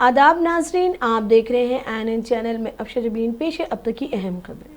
आदाब नाजरीन, आप देख रहे हैं ANN चैनल में। अफशर जबीन पेश है अब तक की अहम खबरें।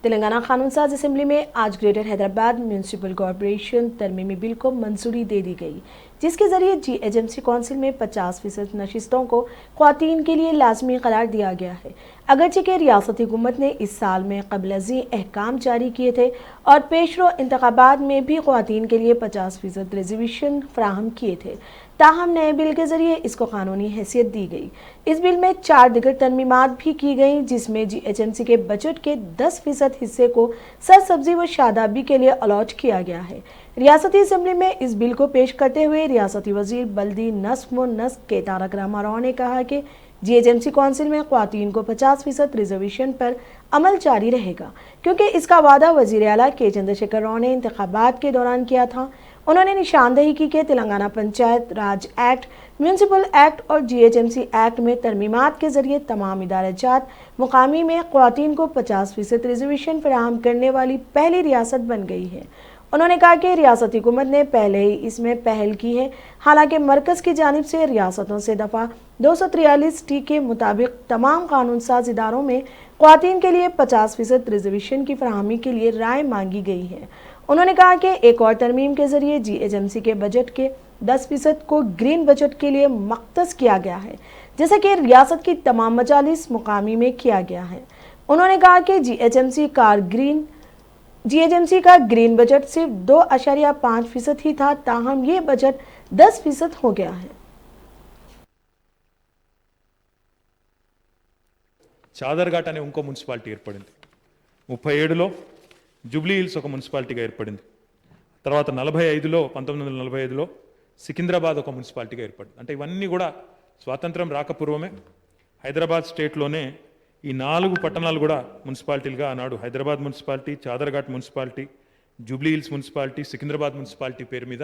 तेलंगाना कानून साज असेंबली में आज ग्रेटर हैदराबाद म्यूनसिपल कॉरपोरेशन तरमीमी बिल को मंजूरी दे दी गई, जिसके जरिए GHMC काउंसिल में 50% नशिस्तों को ख्वातीन के लिए लाजमी करार दिया गया है। अगरचे के रियासती हुकूमत ने इस साल में क़ब्ल-अज़ीं अहकाम जारी किए थे और पेशरो इंतखाबात में भी ख्वातीन के लिए 50% रिजर्वेशन फराहम किए थे, ताहम नए बिल के जरिए इसको कानूनी हैसियत दी गई। इस बिल में 4 दिगर तरमीमात भी की गई, जिसमें GHMC के बजट के 10% हिस्से को सरसब्जी व शादाबी के लिए अलॉट किया गया है। रियासती असेंबली में इस बिल को पेश करते हुए रियासती वजीर बल्दी नस्म व नस्क के तारक रामाराव ने कहा कि GHMC काउंसिल में ख्वातीन को 50% रिजर्वेशन पर अमल जारी रहेगा, क्योंकि इसका वादा वजीर आला के चंद्रशेखर राव ने इंतखाबात के दौरान किया था। उन्होंने निशानदेही की कि तेलंगाना पंचायत राज एक्ट, म्यूनसिपल एक्ट और GHMC एक्ट में तरमीमात के जरिए तमाम इदारा-जात मुकामी में ख्वातीन को 50% रिजर्वेशन फराहम करने वाली पहली रियासत बन गई है। उन्होंने कहा कि रियासती हुकूमत ने पहले ही इसमें पहल की है। हालांकि मरकज़ की जानिब से रियासतों से दफ़ा 243 के मुताबिक तमाम कानून साज इदारों में ख्वातीन के लिए 50% रिजर्वेशन की फराहमी के लिए राय मांगी गई है। उन्होंने कहा कि एक और तरमीम के जरिए GHMC के बजट के 10% को ग्रीन बजट के लिए मख्तस किया गया है, जैसा कि रियासत की तमाम मजालिस मुकामी में किया गया है। उन्होंने कहा कि GHMC का ग्रीन बजट सिर्फ 2.5% ही था, ताहम ये बजट 10% हो गया है। చాదర్ఘాట్ అనే ఇంకో మున్సిపాలిటీ ఏర్పడింది. 37లో జూబ్లీ హిల్స్ ఒక మున్సిపాలిటీగా ఏర్పడింది. తర్వాత 1945లో సికింద్రాబాద్ ఒక మున్సిపాలిటీగా ఏర్పడింది. అంటే ఇవన్నీ కూడా స్వాతంత్రం రాకపూర్వమే హైదరాబాద్ స్టేట్లోనే ఈ 4 పట్టణాలు కూడా మున్సిపాలిటీలుగా ఆనాడు Hyderabad municipality, Chaderghat municipality, Jubilee Hills municipality, Secunderabad municipality పేరు మీద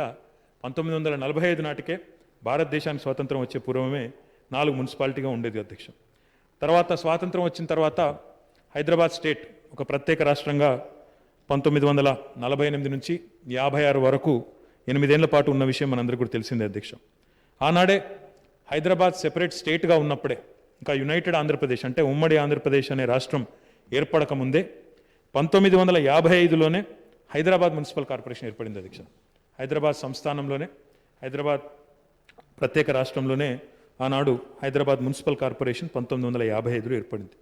1945 నాటికే భారతదేశానికి స్వాతంత్రం వచ్చే పూర్వమే 4 మున్సిపాలిటీగా ఉండేది అధ్యక్ష. తర్వాత స్వాతంత్రం వచ్చిన తర్వాత హైదరాబాద్ స్టేట్ ఒక ప్రత్యేక రాష్ట్రంగా 1948 నుంచి 56 వరకు 8 ఏళ్ల పాటు ఉన్న విషయం మనందరికీ కూడా తెలిసిందే అధ్యక్ష. ఆనాడే హైదరాబాద్ సెపరేట్ స్టేట్గా ఉన్నప్పుడే ఇంకా యునైటెడ్ ఆంధ్రప్రదేశ్ అంటే ఉమ్మడి ఆంధ్రప్రదేశ్ అనే రాష్ట్రం ఏర్పడక ముందే 1955లోనే హైదరాబాద్ మున్సిపల్ కార్పొరేషన్ ఏర్పడింది అధ్యక్ష. హైదరాబాద్ సంస్థానంలోనే, హైదరాబాద్ ప్రత్యేక రాష్ట్రంలోనే ఆనాడు హైదరాబాద్ మున్సిపల్ కార్పొరేషన్ 1955లో ఏర్పడింది.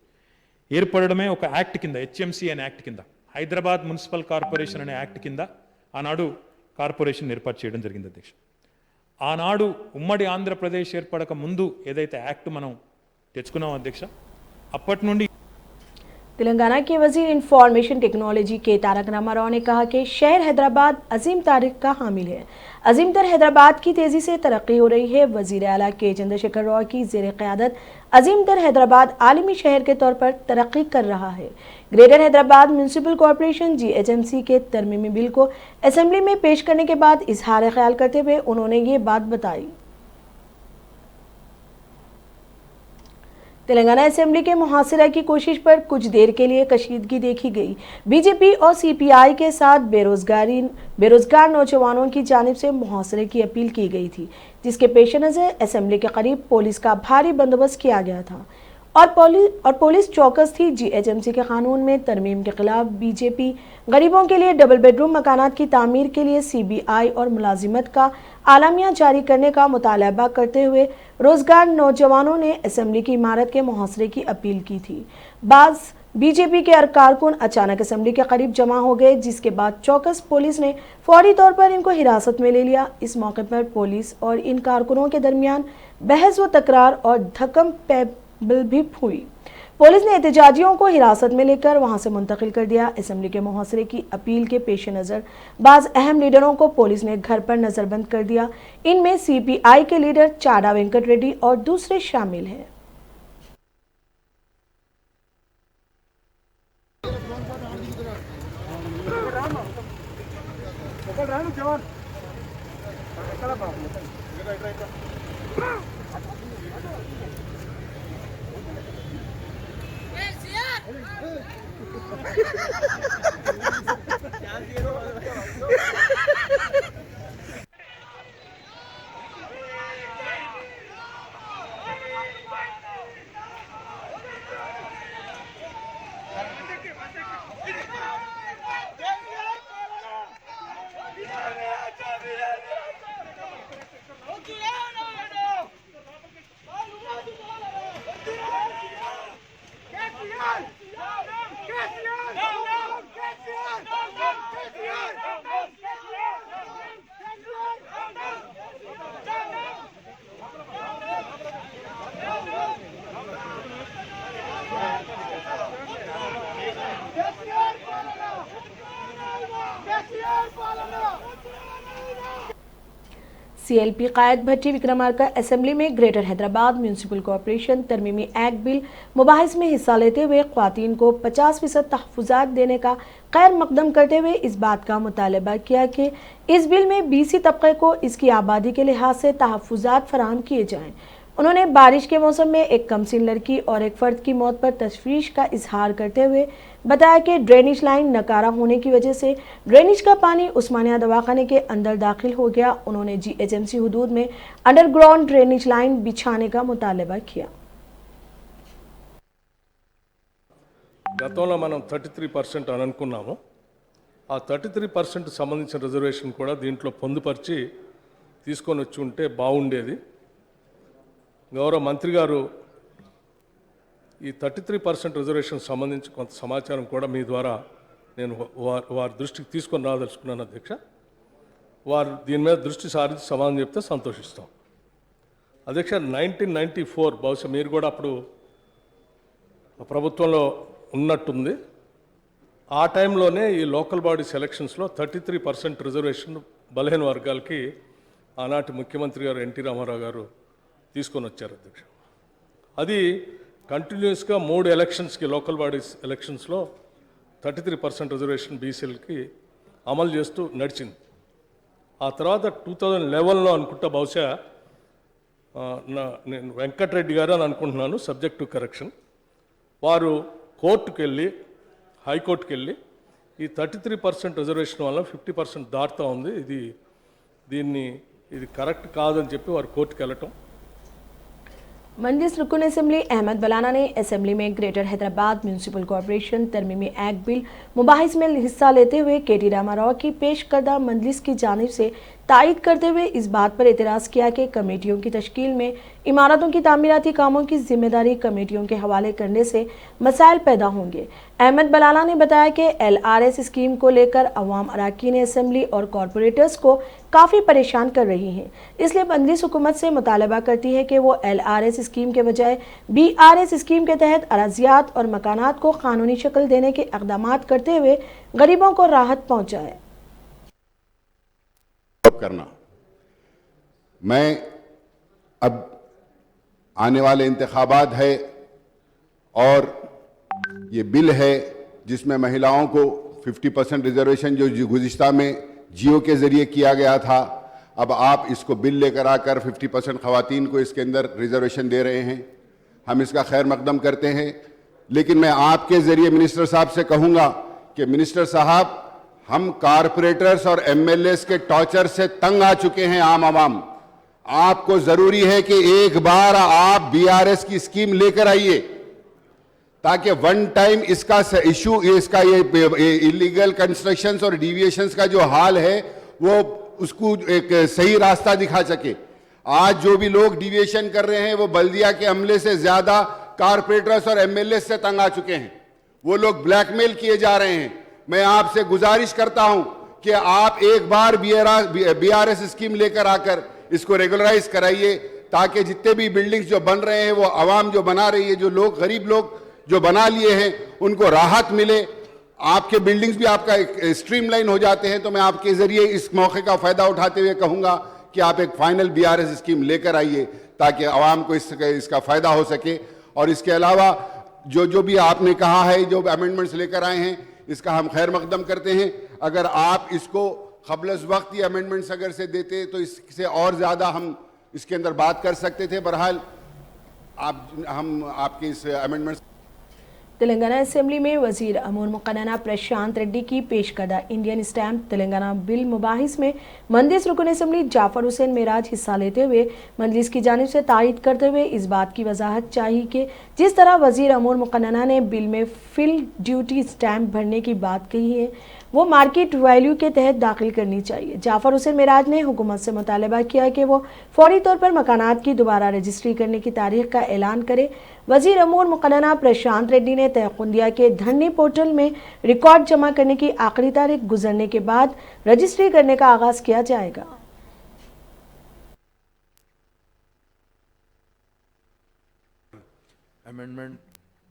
ఏర్పడడమే ఒక యాక్ట్ కింద, HMC అనే యాక్ట్ కింద, హైదరాబాద్ మున్సిపల్ కార్పొరేషన్ అనే యాక్ట్ కింద ఆనాడు కార్పొరేషన్ ఏర్పాటు చేయడం జరిగింది అధ్యక్ష. ఆనాడు ఉమ్మడి ఆంధ్రప్రదేశ్ ఏర్పడక ముందు ఏదైతే యాక్ట్ మనం తెచ్చుకున్నాం అధ్యక్ష, అప్పటి నుండి तेलंगाना के वजीर इंफॉर्मेशन टेक्नोलॉजी के तारक रामाराव ने कहा कि शहर हैदराबाद अजीम तारीख का हामिल है। अजीम तर हैदराबाद की तेजी से तरक्की हो रही है। वजीर आला के चंद्रशेखर राव की ज़ेर क़यादत अजीम तर हैदराबाद आलमी शहर के तौर पर तरक्की कर रहा है। Greater Hyderabad municipal corporation GHMC के तरमीमी बिल को असेंबली में पेश करने के बाद इजहार ख्याल करते हुए उन्होंने ये बात बताई। तेलंगाना असेंबली के मुहासिरा की कोशिश पर कुछ देर के लिए कशीदगी देखी गई। BJP और CPI के साथ बेरोजगार नौजवानों की जानिब से मुहासिरे की अपील की गई थी, जिसके पेश नज़र असेंबली के करीब पुलिस का भारी बंदोबस्त किया गया था और पुलिस चौकस थी। GHMC के कानून में तरमीम के खिलाफ BJP गरीबों के लिए डबल बेडरूम मकानात की तामीर के लिए CBI और मुलाजिमत का आलामिया जारी करने का मुतालबा करते हुए रोजगार नौजवानों ने असेंबली की इमारत के मुहासरे की अपील की थी। बाज़ BJP के कारकुन अचानक असेंबली के करीब जमा हो गए, जिसके बाद चौकस पुलिस ने फौरी तौर पर इनको हिरासत में ले लिया। इस मौके पर पुलिस और इन कारकुनों के दरमियान बहस व तकरार और धक्कम बिल भी हुई। पुलिस ने एहतजाजियों को हिरासत में लेकर वहां से मुंतकिल कर दिया। असेंबली के मुहासरे की अपील के पेश नज़र बाज़ अहम लीडरों को पुलिस ने घर पर नज़रबंद कर दिया। इनमें CPI के लीडर चाडा वेंकट रेड्डी और दूसरे शामिल हैं। सीएलपी कायद भट्टी विक्रमार्का असेंबली में ग्रेटर हैदराबाद म्यूनिसिपल कॉरपोरेशन तरमीमी एक्ट बिल मुबाहिस में हिस्सा लेते हुए ख्वातीन को 50% तहफ़्फ़ुज़ात देने का खैर मकदम करते हुए इस बात का मुतालबा किया कि इस बिल में बीसी तबके को इसकी आबादी के लिहाज से तहफ़्फ़ुज़ात फराहम किए जाएँ। उन्होंने बारिश के मौसम में एक कमसिन लड़की और एक फर्द की मौत पर तशवीश का इजहार करते हुए बताया कि ड्रेनेज लाइन नकारा होने की वजह से ड्रेनेज का पानी उस्मानिया दवाखाने के अंदर दाखिल हो गया। उन्होंने जीएचएमसी हुदूद में अंडरग्राउंड ड्रेनेज लाइन बिछाने का मुतालबा किया। గతంలో మనం 33% అని అనుకున్నాము. ఆ 33% సంబంధించిన రిజర్వేషన్ కూడా దీంట్లో పొందుపరిచి తీసుకొని వచ్చి ఉంటే బాగుండేది. గౌరవ మంత్రి గారు ఈ 33% రిజర్వేషన్ సంబంధించి కొంత సమాచారం కూడా మీ ద్వారా నేను వారి దృష్టికి తీసుకొని రాదలుచుకున్నాను అధ్యక్ష. వారు దీని మీద దృష్టి సారించి సమాధానం చెప్తే సంతోషిస్తాం. అధ్యక్ష 1994 బహుశా మీరు కూడా అప్పుడు ప్రభుత్వంలో ఉన్నట్టుంది. ఆ టైంలోనే ఈ లోకల్ బాడీ సెలక్షన్స్లో 33% రిజర్వేషన్ బలహీన వర్గాలకి ఆనాటి ముఖ్యమంత్రి గారు ఎన్టీ రామారావు గారు తీసుకొని వచ్చారు అధ్యక్ష. అది కంటిన్యూస్గా 3 ఎలక్షన్స్కి లోకల్ బాడీస్ ఎలక్షన్స్లో 33% రిజర్వేషన్ బీసీలకి అమలు చేస్తూ నడిచింది. ఆ తర్వాత 2011లో అనుకుంటా బహుశా నేను వెంకటరెడ్డి గారు అని అనుకుంటున్నాను, సబ్జెక్ట్ టు కరెక్షన్, వారు కోర్టుకు వెళ్ళి హైకోర్టుకు వెళ్ళి ఈ 33% రిజర్వేషన్ వల్ల 50% దాటుతూ ఉంది, ఇది కరెక్ట్ కాదని చెప్పి వారు కోర్టుకు వెళ్ళటం. मंजिस रुकन असेंबली अहमद बलाना ने असेंबली में ग्रेटर हैदराबाद म्यूनिसिपल कॉरपोरेशन तरमीमी एक्ट बिल मुबाहिस में हिस्सा लेते हुए केटी रामाराव की पेश करदा मंजलिस की जानिब से तायद करते हुए इस बात पर एतराज़ किया कि कमेटियों की तश्कील में इमारतों की तामीराती कामों की जिम्मेदारी कमेटियों के हवाले करने से मसाइल पैदा होंगे। अहमद बलाना ने बताया कि LRS स्कीम को लेकर अवाम अराकीन असेंबली और कॉरपोरेटर्स को काफ़ी परेशान कर रही हैं, इसलिए मजलिस हुकूमत से मुतालबा करती है कि वो LRS स्कीम के बजाय BRS स्कीम के तहत अराजियात और मकानात को कानूनी शक्ल देने के इक़दामात करते हुए गरीबों को राहत पहुँचाए। करना मैं अब आने वाले इंतखाबात है और ये बिल है जिसमें महिलाओं को 50% रिजर्वेशन जो गुज़िश्ता में जियो के ज़रिए किया गया था, अब आप इसको बिल लेकर आकर 50% ख़वातीन को इसके अंदर रिजर्वेशन दे रहे हैं। हम इसका खैर मकदम करते हैं, लेकिन मैं आपके ज़रिए मिनिस्टर साहब से कहूँगा कि मिनिस्टर साहब, हम कारपोरेटर्स और MLAs के टॉर्चर से तंग आ चुके हैं आम आवाम। आपको ज़रूरी है कि एक बार आप BRS की स्कीम लेकर आइए ताकि वन टाइम इसका इशू, इसका ये इलीगल कंस्ट्रक्शंस और डिविएशंस का जो हाल है वो उसको एक सही रास्ता दिखा सके। आज जो भी लोग डिविएशन कर रहे हैं वो बल्दिया के अमले से ज़्यादा कारपोरेटर्स और MLAs से तंग आ चुके हैं। वो लोग ब्लैकमेल किए जा रहे हैं। मैं आपसे गुजारिश करता हूं कि आप एक बार BRS स्कीम लेकर आकर इसको रेगुलराइज कराइए ताकि जितने भी बिल्डिंग्स जो बन रहे हैं वो आवाम जो बना रही है, जो लोग गरीब लोग जो बना लिए हैं, उनको राहत मिले। आपके बिल्डिंग्स भी आपका एक स्ट्रीमलाइन हो जाते हैं। तो मैं आपके जरिए इस मौके का फायदा उठाते हुए कहूंगा कि आप एक फाइनल BRS स्कीम लेकर आइए ताकि आवाम को इसका फायदा हो सके। और इसके अलावा जो भी आपने कहा है, जो अमेंडमेंट्स लेकर आए हैं, इसका हम खैर मकदम करते हैं। अगर आप इसको क़ब्ल वक्त ये अमेंडमेंट्स अगर से देते तो इससे और ज़्यादा हम इसके अंदर बात कर सकते थे। बहरहाल हम आपके इस अमेंडमेंट्स। तेलंगाना असेंबली में वजीर अमूर मुक़न्ना प्रशांत रेड्डी की पेश करदा इंडियन स्टैम्प तेलंगाना बिल मुबाहिस में मंजिस रुकन असेंबली जाफर हुसैन मेराज हिस्सा लेते हुए मंजिस की जानिब से तायद करते हुए इस बात की वजाहत चाहिए कि जिस तरह वजीर अमूर मुक़न्ना ने बिल में फिल ड्यूटी स्टैम्प भरने की बात कही है वो मार्केट वैल्यू के तहत दाखिल करनी चाहिए। जाफर हुसैन मेराज ने हुकूमत से मुतालबा किया कि वो फौरी तौर पर मकानात की दोबारा रजिस्ट्री करने की तारीख का ऐलान करे। वजीर अमूर मुक़न्ना प्रशांत रेड्डी ने तयक़ुन दिया कि धरनी पोर्टल में रिकॉर्ड जमा करने की आखिरी तारीख गुजरने के बाद रजिस्ट्री करने का आगाज़ किया जाएगा। Amendment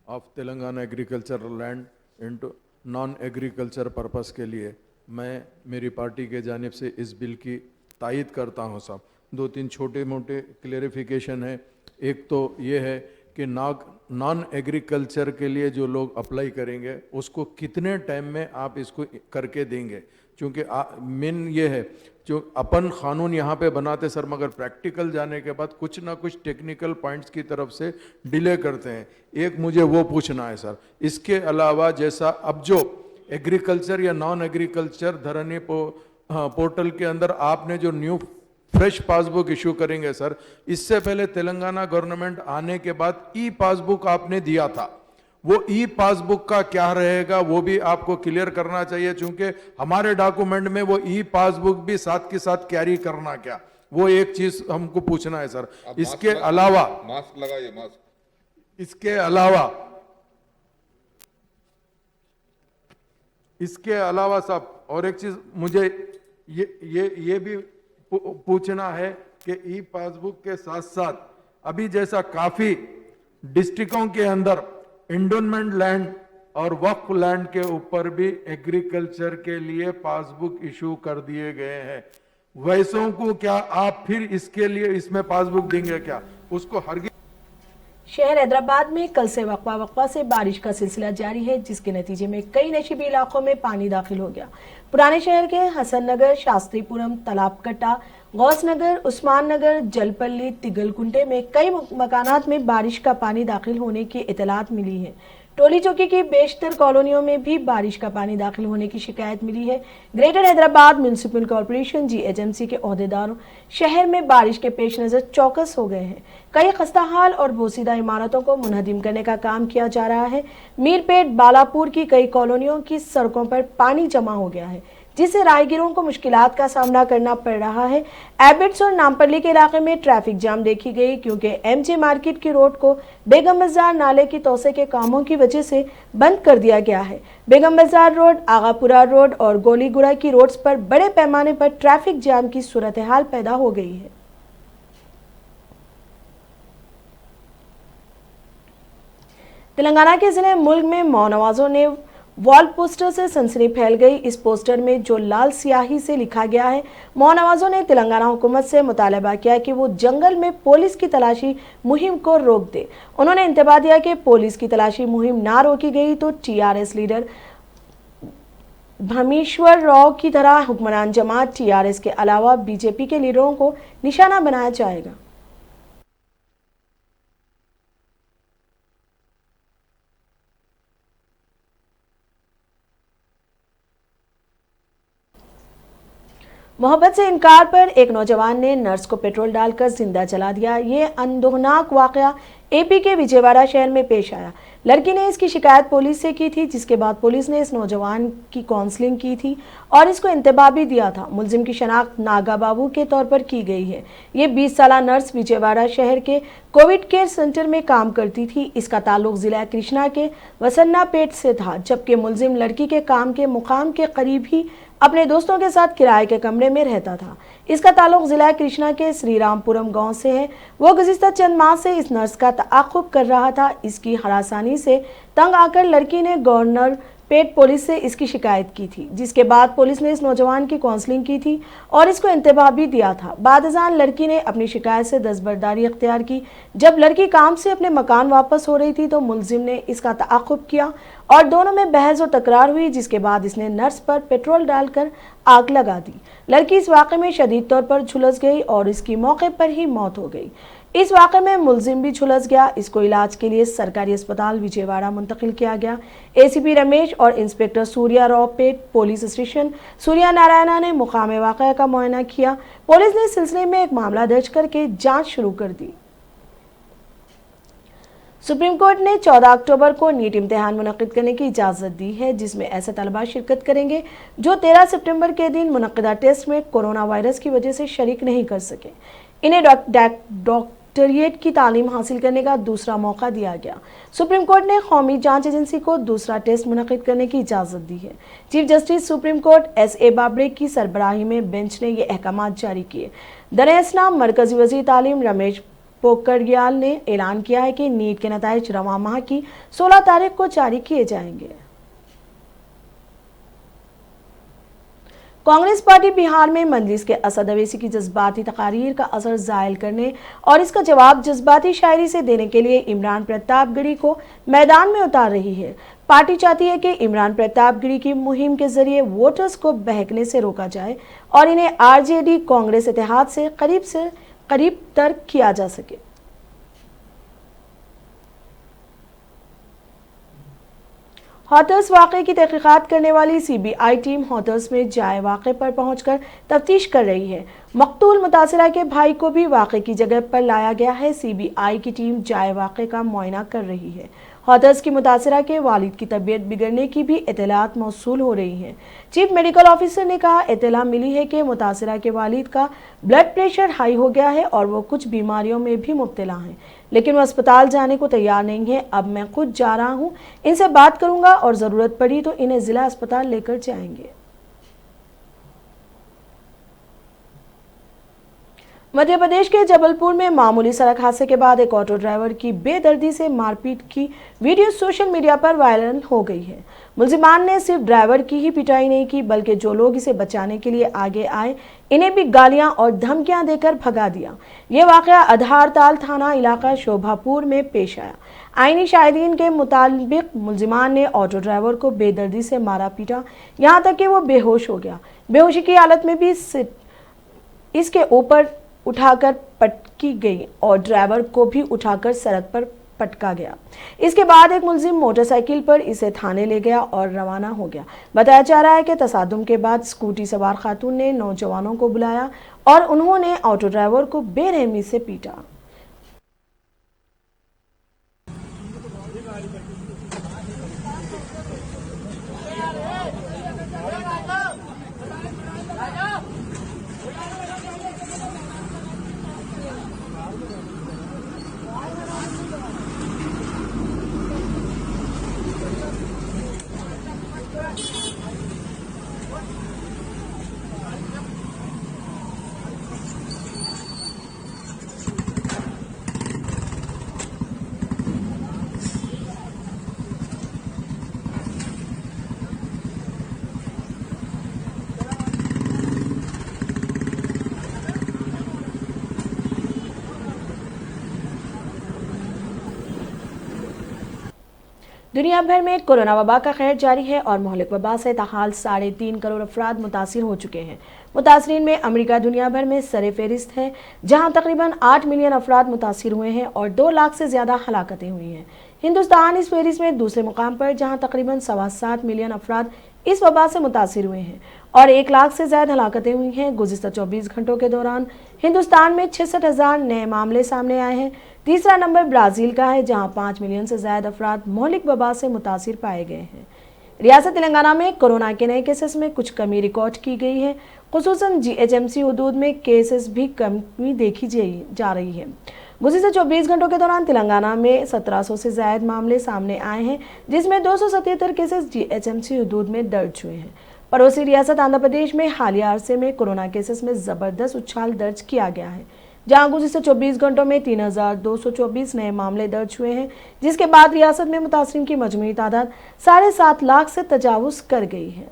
of Telangana agricultural land into non agriculture purpose के लिए मैं मेरी पार्टी के जानिब से इस बिल की तायद करता हूं साहब। दो तीन छोटे मोटे क्लेरिफिकेशन है। एक तो ये है कि नॉन एग्रीकल्चर के लिए जो लोग अप्लाई करेंगे उसको कितने टाइम में आप इसको करके देंगे, क्योंकि मेन ये है जो अपन कानून यहाँ पे बनाते सर, मगर प्रैक्टिकल जाने के बाद कुछ ना कुछ टेक्निकल पॉइंट्स की तरफ से डिले करते हैं। एक मुझे वो पूछना है सर। इसके अलावा जैसा अब जो एग्रीकल्चर या नॉन एग्रीकल्चर धरनी पोर्टल के अंदर आपने जो न्यू फ्रेश पासबुक इशू करेंगे सर, इससे पहले तेलंगाना गवर्नमेंट आने के बाद ई पासबुक आपने दिया था, वो ई पासबुक का क्या रहेगा वो भी आपको क्लियर करना चाहिए, क्योंकि हमारे डॉक्यूमेंट में वो ई पासबुक भी साथ के साथ कैरी करना क्या, वो एक चीज हमको पूछना है सर। इसके अलावा मास्क लगाइए, मास्क। इसके अलावा साहब और एक चीज मुझे ये भी पूछना है कि ई पासबुक के साथ साथ अभी जैसा काफी डिस्ट्रिक्टों के अंदर एंडोनमेंट लैंड और वक्फ लैंड के ऊपर भी एग्रीकल्चर के लिए पासबुक इशू कर दिए गए हैं, वैसों को क्या आप फिर इसके लिए इसमें पासबुक देंगे क्या? उसको हर शहर हैदराबाद में कल से वक्फा से बारिश का सिलसिला जारी है, जिसके नतीजे में कई नशीबी इलाकों में पानी दाखिल हो गया। पुराने शहर के हसन नगर, शास्त्रीपुरम, तालाबकट्टा, गौस नगर, उस्मान नगर, जलपल्ली, तिगलकुंटे में कई मकानात में बारिश का पानी दाखिल होने की इतलात मिली है। टोली चौकी की बेशतर कॉलोनियों में भी बारिश का पानी दाखिल होने की शिकायत मिली है। Greater Hyderabad municipal corporation GHMC के ओहदेदारों शहर में बारिश के पेश नजर चौकस हो गए हैं। कई खस्ताहाल और बोसीदा इमारतों को मुनहदिम करने का काम किया जा रहा है। मीरपेट, बालापुर की कई कॉलोनियों की सड़कों पर पानी जमा हो गया है, जिससे राहगीरों को मुश्किलात का सामना करना पड़ रहा है। एबिट्स और नामपल्ली के इलाके में ट्रैफिक जाम देखी गई, क्योंकि MJ मार्केट की रोड को बेगम बाजार नाले की तोसे के कामों की वजह से बंद कर दिया गया है। बेगम बाजार रोड, आगापुरा रोड और गोलीगुड़ा की रोड्स पर बड़े पैमाने पर ट्रैफिक जाम की सूरत हाल पैदा हो गई है। तेलंगाना के जिले मुल्क में मौनवाजों ने वॉल पोस्टर से सनसनी फैल गई। इस पोस्टर में जो लाल स्याही से लिखा गया है, मौनवाजों ने तेलंगाना हुकूमत से मुतालबा किया कि वो जंगल में पुलिस की तलाशी मुहिम को रोक दे। उन्होंने इंतबाह दिया कि पुलिस की तलाशी मुहिम ना रोकी गई तो TRS लीडर भमीश्वर राव की तरह हुक्मरान जमात TRS के अलावा BJP के लीडरों को निशाना बनाया जाएगा। मोहब्बत से इनकार पर एक नौजवान ने नर्स को पेट्रोल डालकर जिंदा जला दिया। ये अनदोहनाक वाकया AP के विजयवाड़ा शहर में पेश आया। लड़की ने इसकी शिकायत पुलिस से की थी, जिसके बाद पुलिस ने इस नौजवान की काउंसलिंग की थी और इसको इंतबाह भी दिया था। मुलजिम की शनाख्त नागा बाबू के तौर पर की गई है। ये 20 साला नर्स विजयवाड़ा शहर के कोविड केयर सेंटर में काम करती थी। इसका ताल्लुक जिला कृष्णा के वसन्ना पेट से था, जबकि मुलजिम लड़की के काम के मुकाम के करीब ही अपने दोस्तों के साथ किराए के कमरे में रहता था। इसका ताल्लुक जिला कृष्णा के श्रीरामपुरम गांव से है। वो गुज़िश्ता चंद माह से इस नर्स का ताक़ुब कर रहा था। इसकी हरासानी से तंग आकर लड़की ने गवर्नर पेट पुलिस से इसकी शिकायत की थी, जिसके बाद पुलिस ने इस नौजवान की काउंसलिंग की थी और इसको इंतबाह भी दिया था। बादजान लड़की ने अपनी शिकायत से दस्तबरदारी इख्तियार की। जब लड़की काम से अपने मकान वापस हो रही थी तो मुलजिम ने इसका ताक़ुब किया और दोनों में बहस और तकरार हुई, जिसके बाद इसने नर्स पर पेट्रोल डालकर आग लगा दी। लड़की इस वाक़े में शदीद तौर पर झुलस गई और इसकी मौके पर ही मौत हो गई। इस वाक़े में मुलजिम भी झुलस गया। इसको इलाज के लिए सरकारी अस्पताल विजयवाड़ा मुंतकिल किया गया। ACP रमेश और इंस्पेक्टर सूर्या राव पेट पुलिस स्टेशन सूर्या नारायणा ने मुकाम वाक़या का मुआयना किया। पुलिस ने इस सिलसिले में एक मामला दर्ज करके जांच शुरू कर दी। सुप्रीम कोर्ट ने 14 अक्टूबर को नीट इम्तिहान मुनक्किद करने की इजाज़त दी है, जिसमें ऐसे तलबा शिरकत करेंगे जो 13 सितंबर के दिन मुनक्किदा टेस्ट में कोरोना वायरस की वजह से शरीक नहीं कर सके। इन्हें डॉक्टरेट की तालीम हासिल करने का दूसरा मौका दिया गया। सुप्रीम कोर्ट ने कौमी जांच एजेंसी को दूसरा टेस्ट मुनक्किद करने की इजाज़त दी है। Chief justice supreme court SA बाबरे की सरबराही में बेंच ने ये अहकामात जारी किए। दरअसल मरकजी वज़ीर तालीम रमेश पोखरियाल ने ऐलान किया है कि नीट के नताइज रवां माह की 16 तारीख को जारी किए जाएंगे। कांग्रेस पार्टी बिहार में मजलिस के असद अवैसी की जज्बाती तकारीर का असर जायल करने और इसका जवाब जज्बाती शायरी से देने के लिए इमरान प्रतापगढ़ी को मैदान में उतार रही है। पार्टी चाहती है कि इमरान प्रतापगढ़ी की मुहिम के जरिए वोटर्स को बहकने से रोका जाए और इन्हें आरजेडी कांग्रेस इत्तेहाद से करीब तर किया जा सके। हाथरस वाक़े की तहकीकात करने वाली सीबीआई टीम हाथरस में जाए वाक़े पर पहुंचकर तफ्तीश कर रही है। मकतूल मुतासिरा के भाई को भी वाक़े की जगह पर लाया गया है। सीबीआई की टीम जाए वाक़े का मुआयना कर रही है। हाथरस की मुतासिरा के वालिद की तबीयत बिगड़ने की भी इत्तलात मौसूल हो रही हैं। चीफ मेडिकल ऑफिसर ने कहा, इत्तला मिली है कि मुतासिरा के वालिद का ब्लड प्रेशर हाई हो गया है और वो कुछ बीमारियों में भी मुब्तला हैं, लेकिन वो अस्पताल जाने को तैयार नहीं है। अब मैं खुद जा रहा हूँ, इनसे बात करूंगा और ज़रूरत पड़ी तो इन्हें ज़िला अस्पताल लेकर जाएंगे। मध्य प्रदेश के जबलपुर में मामूली सड़क हादसे के बाद एक ऑटो ड्राइवर की बेदर्दी से मारपीट की वीडियो सोशल मीडिया पर वायरल हो गई है। मुलजिमान ने सिर्फ ड्राइवर की ही पिटाई नहीं की, बल्कि जो लोग इसे बचाने के लिए आगे आए इन्हें भी गालियां और धमकियां देकर भगा दिया। ये वाकया आधारताल थाना इलाका शोभापुर में पेश आया। आईनी शाहिदीन के मुताबिक मुलजिमान ने ऑटो ड्राइवर को बेदर्दी से मारा पीटा, यहाँ तक कि वो बेहोश हो गया। बेहोशी की हालत में भी इसके ऊपर उठाकर पटकी गई और ड्राइवर को भी उठाकर सड़क पर पटका गया। इसके बाद एक मुलजिम मोटरसाइकिल पर इसे थाने ले गया और रवाना हो गया। बताया जा रहा है कि तसादुम के बाद स्कूटी सवार खातून ने नौजवानों को बुलाया और उन्होंने ऑटो ड्राइवर को बेरहमी से पीटा। दुनिया भर में कोरोना वबा का कहर जारी है और मोहलिक वबा से ताहाल 3.5 करोड़ अफराद मुतासिर हो चुके हैं। मुतासरीन में अमेरिका दुनिया भर में सरे फहरिस्त है, जहां तकरीबन 8 मिलियन अफराद मुतासिर हुए हैं और 2 लाख से ज़्यादा हलाकतें हुई हैं। हिंदुस्तान इस फहरिस्त में दूसरे मुकाम पर, जहां तकरीबन 7.25 मिलियन अफराद इस वबा से मुतासिर हुए हैं और 1 लाख से ज़्यादा हलाकतें हुई हैं। गुज़िश्ता 24 घंटों के दौरान हिंदुस्तान में 66,000 नए मामले सामने आए हैं। तीसरा नंबर ब्राज़ील का है, जहां 5 मिलियन से ज़्यादा अफराद मोहलिक वबा से मुतासिर पाए गए हैं। रियासत तेलंगाना में कोरोना के नए केसेस में कुछ कमी रिकॉर्ड की गई है। खुसूसन GHMC हदूद में केसेस भी कमी देखी जा रही है। गुज़िश्ता 24 घंटों के दौरान तेलंगाना में 1700 से ज़्यादा मामले सामने आए हैं, जिसमें 277 केसेस GHMC हदूद में दर्ज हुए हैं। पड़ोसी रियासत आंध्र प्रदेश में हालिया अरसे में कोरोना केसेस में ज़बरदस्त उछाल दर्ज किया गया है, जहां गुज़िश्ता 24 घंटों में 3,224 नए मामले दर्ज हुए हैं, जिसके बाद रियासत में मुतासरीन की मजमूई तादाद 7.5 लाख से तजावुज़ कर गई है।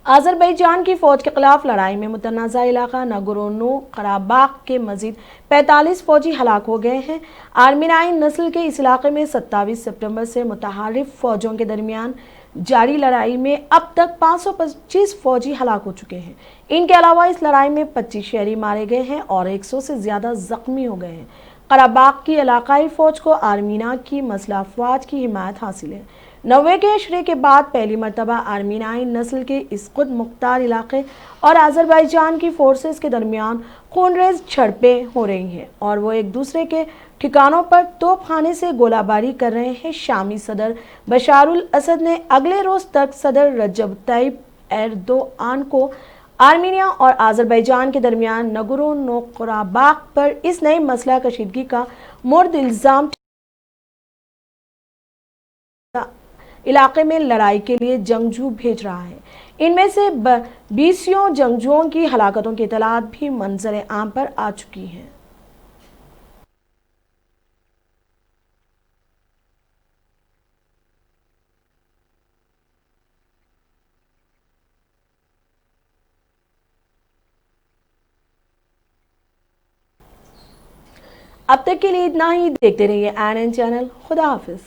अज़रबैजान की फौज के खिलाफ लड़ाई में मुतनाज़ा इलाका नागोर्नो कराबाख के मजीद 45 फौजी हलाक हो गए हैं। आर्मीनाइन नस्ल के इस इलाके में 27 सितंबर से मुतहारिफ फौजों के दरमियान जारी लड़ाई में अब तक 525 फौजी हलाक हो चुके हैं। इनके अलावा इस लड़ाई में 25 शहरी मारे गए हैं और 100 से ज़्यादा जख्मी हो गए हैं। कराबाख की इलाकाई फौज को आर्मीना की मसला अफवाज की हिमायत हासिल है। 90 के अशरे के बाद पहली मरतबा आर्मीनाइन नस्ल के इस खुद मुख्तार इलाके और अज़रबैजान की फोर्सेस के दरमियान खूनरेज झड़पें हो रही हैं और वो एक दूसरे के ठिकानों पर तोपखाने से गोलाबारी कर रहे हैं। शामी सदर बशारुल असद ने अगले रोज तक सदर रजब तैयब एर्दोआन को आर्मीनिया और अज़रबैजान के दरमियान नागोर्नो-कराबाख पर इस नई मसला कशीदगी का मुर्द इल्ज़ाम इलाके में लड़ाई के लिए जंगजू भेज रहा है। इनमें से 20 जंगजुओं की हलाकतों की इतलात भी मंजर आम पर आ चुकी हैं। अब तक के लिए इतना ही। देखते रहिए ANN चैनल। खुदा हाफिज।